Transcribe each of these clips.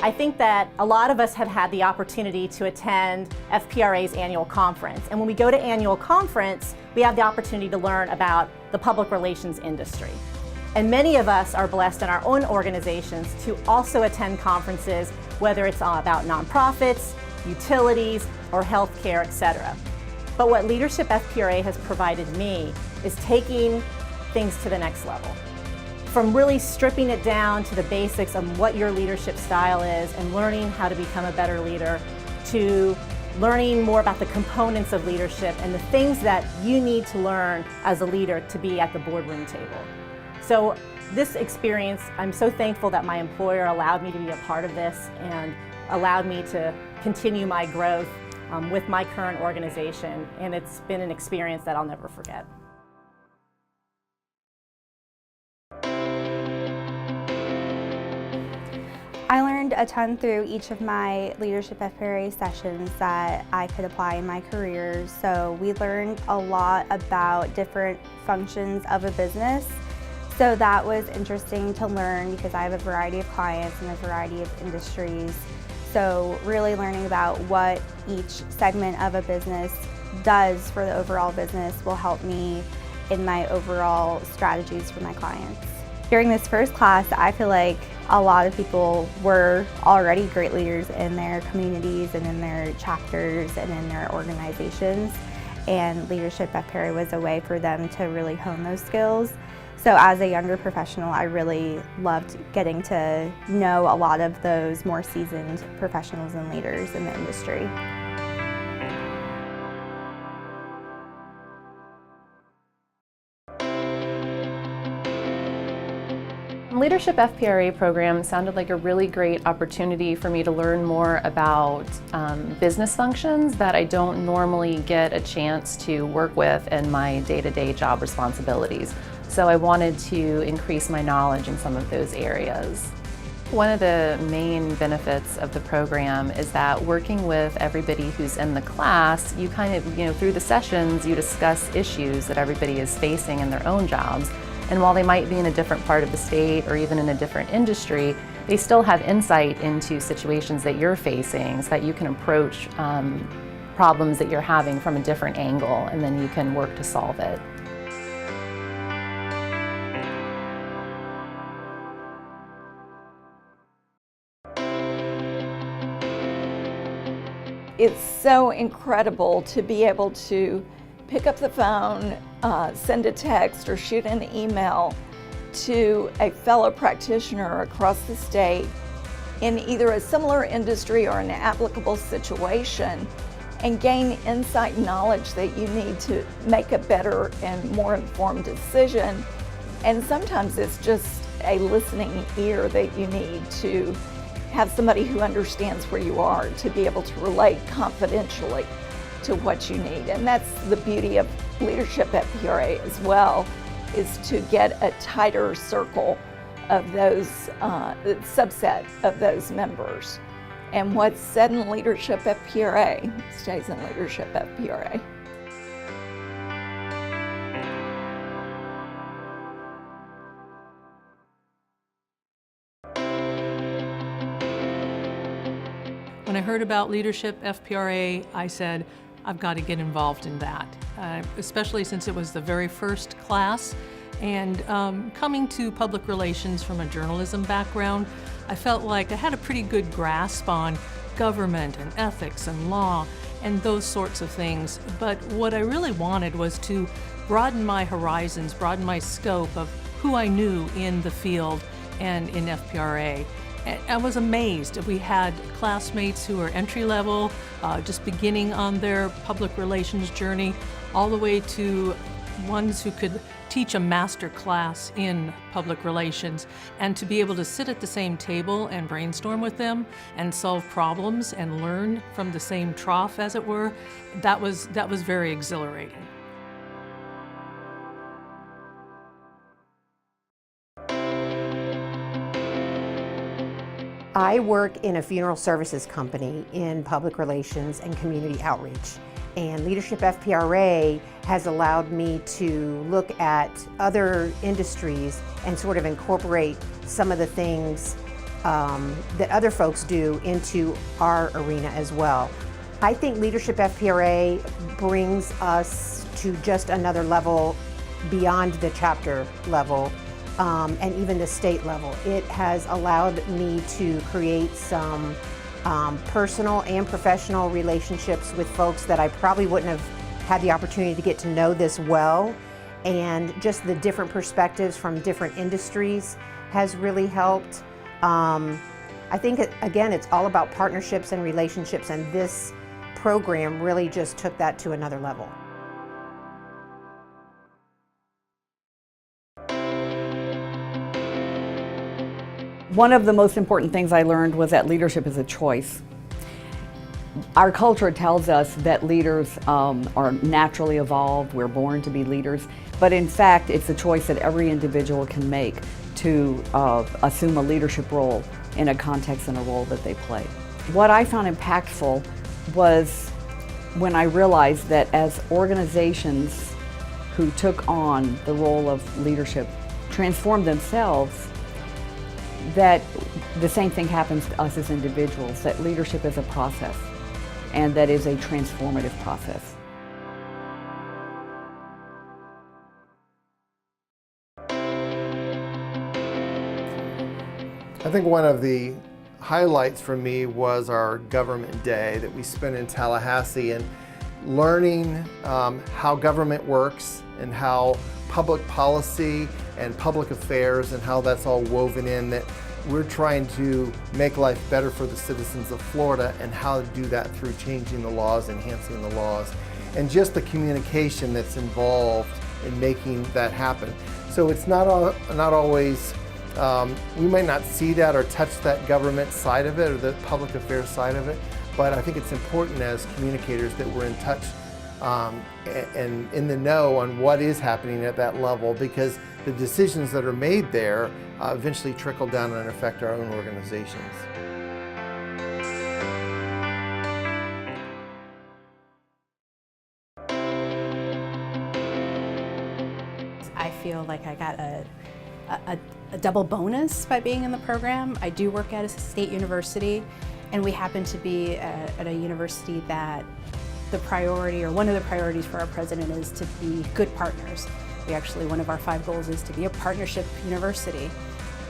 I think that a lot of us have had the opportunity to attend FPRA's annual conference. And when we go to annual conference, we have the opportunity to learn about the public relations industry. And many of us are blessed in our own organizations to also attend conferences, whether it's about nonprofits, utilities, or healthcare, etc. But what Leadership FPRA has provided me is taking things to the next level. From really stripping it down to the basics of what your leadership style is and learning how to become a better leader, to learning more about the components of leadership and the things that you need to learn as a leader to be at the boardroom table. So this experience, I'm so thankful that my employer allowed me to be a part of this and allowed me to continue my growth with my current organization, and it's been an experience that I'll never forget. I learned a ton through each of my Leadership FPRA sessions that I could apply in my career. So we learned a lot about different functions of a business. So that was interesting to learn because I have a variety of clients and a variety of industries. So really learning about what each segment of a business does for the overall business will help me in my overall strategies for my clients. During this first class, I feel like a lot of people were already great leaders in their communities and in their chapters and in their organizations. And Leadership FPRA was a way for them to really hone those skills. So as a younger professional, I really loved getting to know a lot of those more seasoned professionals and leaders in the industry. Leadership FPRA program sounded like a really great opportunity for me to learn more about business functions that I don't normally get a chance to work with in my day-to-day job responsibilities. So I wanted to increase my knowledge in some of those areas. One of the main benefits of the program is that working with everybody who's in the class, you kind of, through the sessions, you discuss issues that everybody is facing in their own jobs. And while they might be in a different part of the state or even in a different industry, they still have insight into situations that you're facing so that you can approach problems that you're having from a different angle, and then you can work to solve it. It's so incredible to be able to pick up the phone, send a text, or shoot an email to a fellow practitioner across the state in either a similar industry or an applicable situation and gain insight and knowledge that you need to make a better and more informed decision. And sometimes it's just a listening ear that you need to have somebody who understands where you are to be able to relate confidentially to what you need. And that's the beauty of Leadership FPRA as well, is to get a tighter circle of those, subset of those members. And what's said in Leadership FPRA stays in Leadership FPRA. When I heard about Leadership FPRA, I said, I've got to get involved in that, especially since it was the very first class. And coming to public relations from a journalism background, I felt like I had a pretty good grasp on government and ethics and law and those sorts of things. But what I really wanted was to broaden my horizons, broaden my scope of who I knew in the field and in FPRA. I was amazed. We had classmates who were entry-level, just beginning on their public relations journey, all the way to ones who could teach a master class in public relations. And to be able to sit at the same table and brainstorm with them and solve problems and learn from the same trough, as it were, that was very exhilarating. I work in a funeral services company in public relations and community outreach. And Leadership FPRA has allowed me to look at other industries and sort of incorporate some of the things that other folks do into our arena as well. I think Leadership FPRA brings us to just another level beyond the chapter level and even the state level. It has allowed me to create some personal and professional relationships with folks that I probably wouldn't have had the opportunity to get to know this well, and just the different perspectives from different industries has really helped. I think, again, it's all about partnerships and relationships, and this program really just took that to another level. One of the most important things I learned was that leadership is a choice. Our culture tells us that leaders are naturally evolved, we're born to be leaders, but in fact it's a choice that every individual can make to assume a leadership role in a context and a role that they play. What I found impactful was when I realized that as organizations who took on the role of leadership transformed themselves, that the same thing happens to us as individuals, that leadership is a process, and that is a transformative process. I think one of the highlights for me was our government day that we spent in Tallahassee, and learning how government works and how public policy and public affairs and how that's all woven in, that we're trying to make life better for the citizens of Florida, and how to do that through changing the laws, enhancing the laws, and just the communication that's involved in making that happen. So it's not always, we might not see that or touch that government side of it or the public affairs side of it, but I think it's important as communicators that we're in touch and in the know on what is happening at that level, because the decisions that are made there eventually trickle down and affect our own organizations. I feel like I got a double bonus by being in the program. I do work at a state university, and we happen to be at a university that the priority, or one of the priorities for our president, is to be good partners. We actually, one of our 5 goals is to be a partnership university.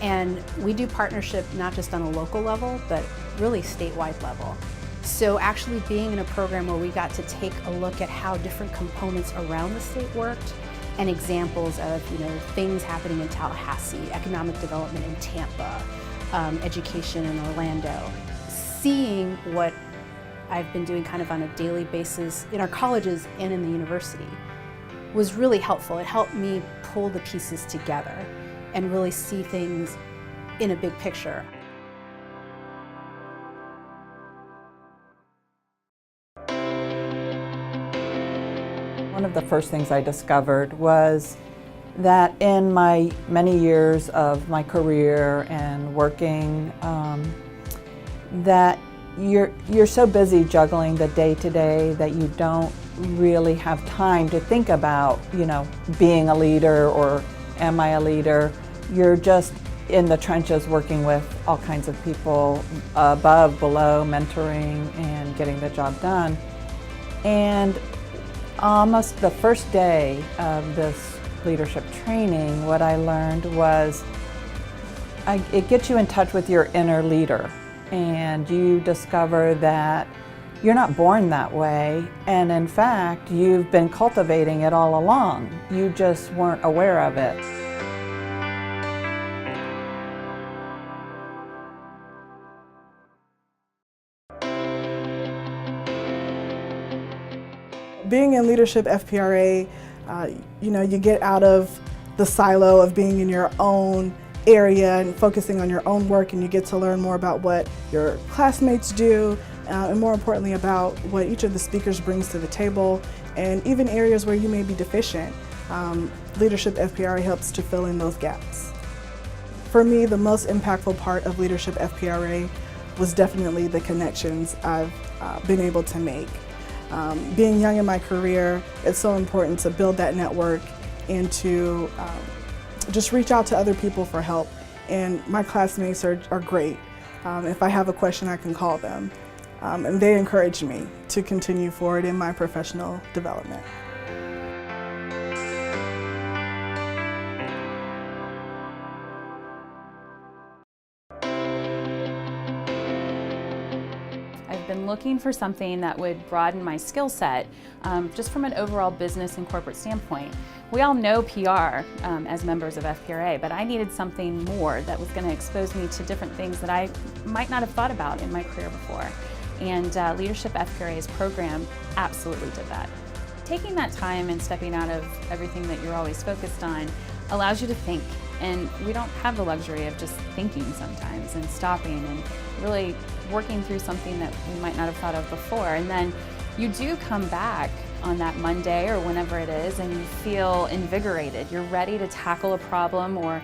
And we do partnership not just on a local level, but really statewide level. So actually being in a program where we got to take a look at how different components around the state worked, and examples of things happening in Tallahassee, economic development in Tampa, education in Orlando. Seeing what I've been doing kind of on a daily basis in our colleges and in the university was really helpful. It helped me pull the pieces together and really see things in a big picture. One of the first things I discovered was that in my many years of my career and working, that you're so busy juggling the day-to-day that you don't really have time to think about, being a leader or am I a leader. You're just in the trenches working with all kinds of people above, below, mentoring and getting the job done. And almost the first day of this leadership training, what I learned was it gets you in touch with your inner leader, and you discover that you're not born that way, and in fact you've been cultivating it all along. You just weren't aware of it. Being in Leadership FPRA, you get out of the silo of being in your own area and focusing on your own work, and you get to learn more about what your classmates do, and more importantly about what each of the speakers brings to the table, and even areas where you may be deficient. Leadership FPRA helps to fill in those gaps. For me, the most impactful part of Leadership FPRA was definitely the connections I've been able to make. Being young in my career, it's so important to build that network and to just reach out to other people for help and my classmates are great. If I have a question, I can call them. And they encourage me to continue forward in my professional development. I've been looking for something that would broaden my skill set, just from an overall business and corporate standpoint. We all know PR as members of FPRA, but I needed something more that was going to expose me to different things that I might not have thought about in my career before. And Leadership FPRA's program absolutely did that. Taking that time and stepping out of everything that you're always focused on allows you to think. And we don't have the luxury of just thinking sometimes and stopping and really working through something that we might not have thought of before. And then you do come back on that Monday or whenever it is and you feel invigorated. You're ready to tackle a problem or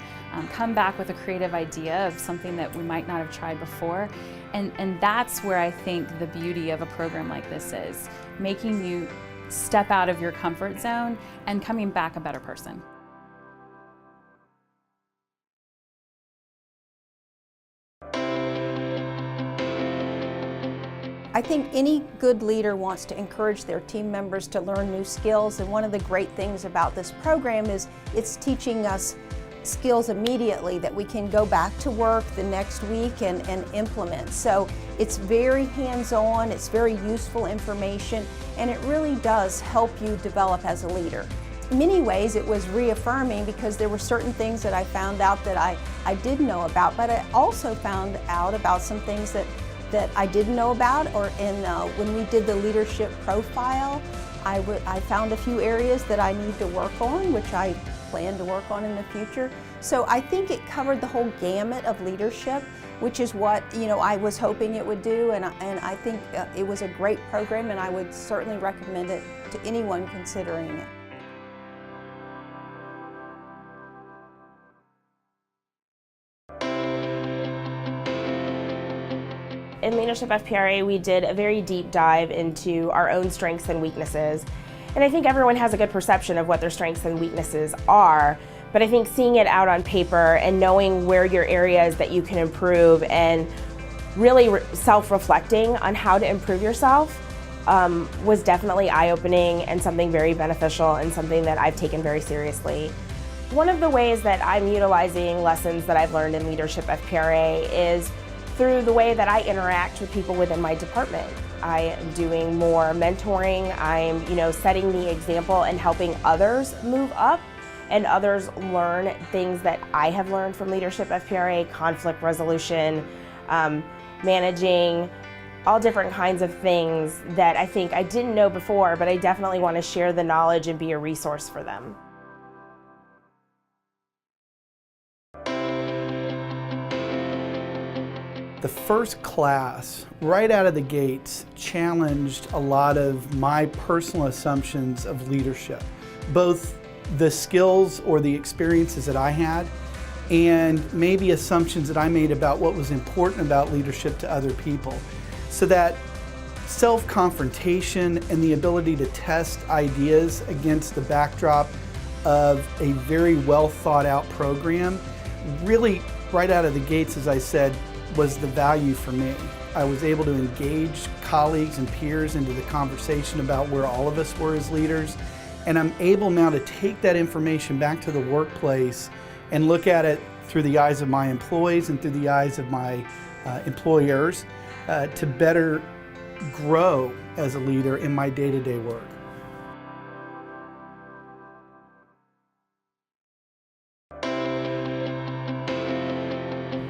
come back with a creative idea of something that we might not have tried before. And that's where I think the beauty of a program like this is, making you step out of your comfort zone and coming back a better person. I think any good leader wants to encourage their team members to learn new skills, and one of the great things about this program is it's teaching us skills immediately that we can go back to work the next week and implement. So it's very hands-on, it's very useful information, and it really does help you develop as a leader. In many ways it was reaffirming because there were certain things that I found out that I didn't know about, but I also found out about some things that I didn't know about, or when we did the leadership profile, I found a few areas that I need to work on, which I plan to work on in the future. So I think it covered the whole gamut of leadership, which is what I was hoping it would do, and I think it was a great program, and I would certainly recommend it to anyone considering it. In Leadership FPRA, we did a very deep dive into our own strengths and weaknesses. And I think everyone has a good perception of what their strengths and weaknesses are, but I think seeing it out on paper and knowing where your areas that you can improve and really self-reflecting on how to improve yourself was definitely eye-opening and something very beneficial and something that I've taken very seriously. One of the ways that I'm utilizing lessons that I've learned in Leadership FPRA is through the way that I interact with people within my department. I am doing more mentoring, I'm setting the example and helping others move up and others learn things that I have learned from Leadership FPRA, conflict resolution, managing, all different kinds of things that I think I didn't know before, but I definitely want to share the knowledge and be a resource for them. The first class, right out of the gates, challenged a lot of my personal assumptions of leadership, both the skills or the experiences that I had and maybe assumptions that I made about what was important about leadership to other people. So that self-confrontation and the ability to test ideas against the backdrop of a very well thought out program really, right out of the gates, as I said, was the value for me. I was able to engage colleagues and peers into the conversation about where all of us were as leaders, and I'm able now to take that information back to the workplace and look at it through the eyes of my employees and through the eyes of my employers to better grow as a leader in my day-to-day work.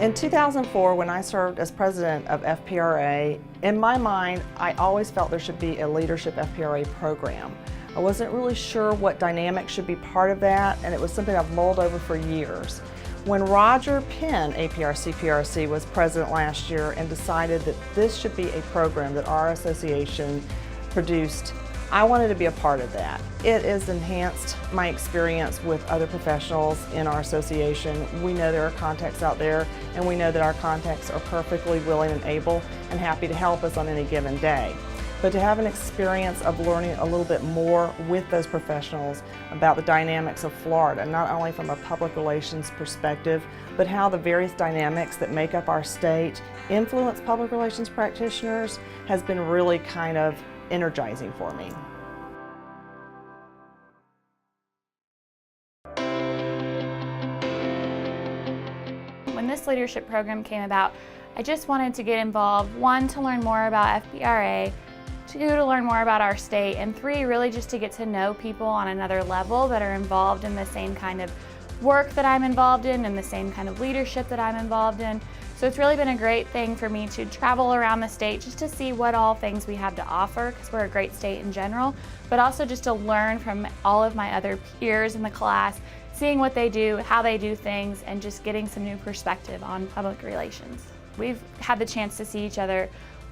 In 2004, when I served as president of FPRA, in my mind, I always felt there should be a Leadership FPRA program. I wasn't really sure what dynamic should be part of that, and it was something I've mulled over for years. When Roger Penn, APR CPRC, was president last year and decided that this should be a program that our association produced, I wanted to be a part of that. It has enhanced my experience with other professionals in our association. We know there are contacts out there, and we know that our contacts are perfectly willing and able and happy to help us on any given day. but to have an experience of learning a little bit more with those professionals about the dynamics of Florida, not only from a public relations perspective, but how the various dynamics that make up our state influence public relations practitioners, has been really kind of energizing for me. When this leadership program came about, I just wanted to get involved, 1, to learn more about FPRA, 2, to learn more about our state, and 3, really just to get to know people on another level that are involved in the same kind of work that I'm involved in and the same kind of leadership that I'm involved in. So it's really been a great thing for me to travel around the state just to see what all things we have to offer, because we're a great state in general, but also just to learn from all of my other peers in the class, seeing what they do, how they do things, and just getting some new perspective on public relations. We've had the chance to see each other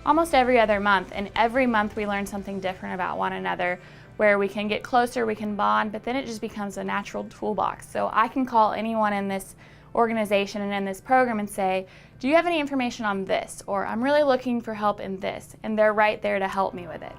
almost every other month, and every month we learn something different about one another, where we can get closer, we can bond, but then it just becomes a natural toolbox. So I can call anyone in this organization and in this program and say, do you have any information on this? Or I'm really looking for help in this, and they're right there to help me with it.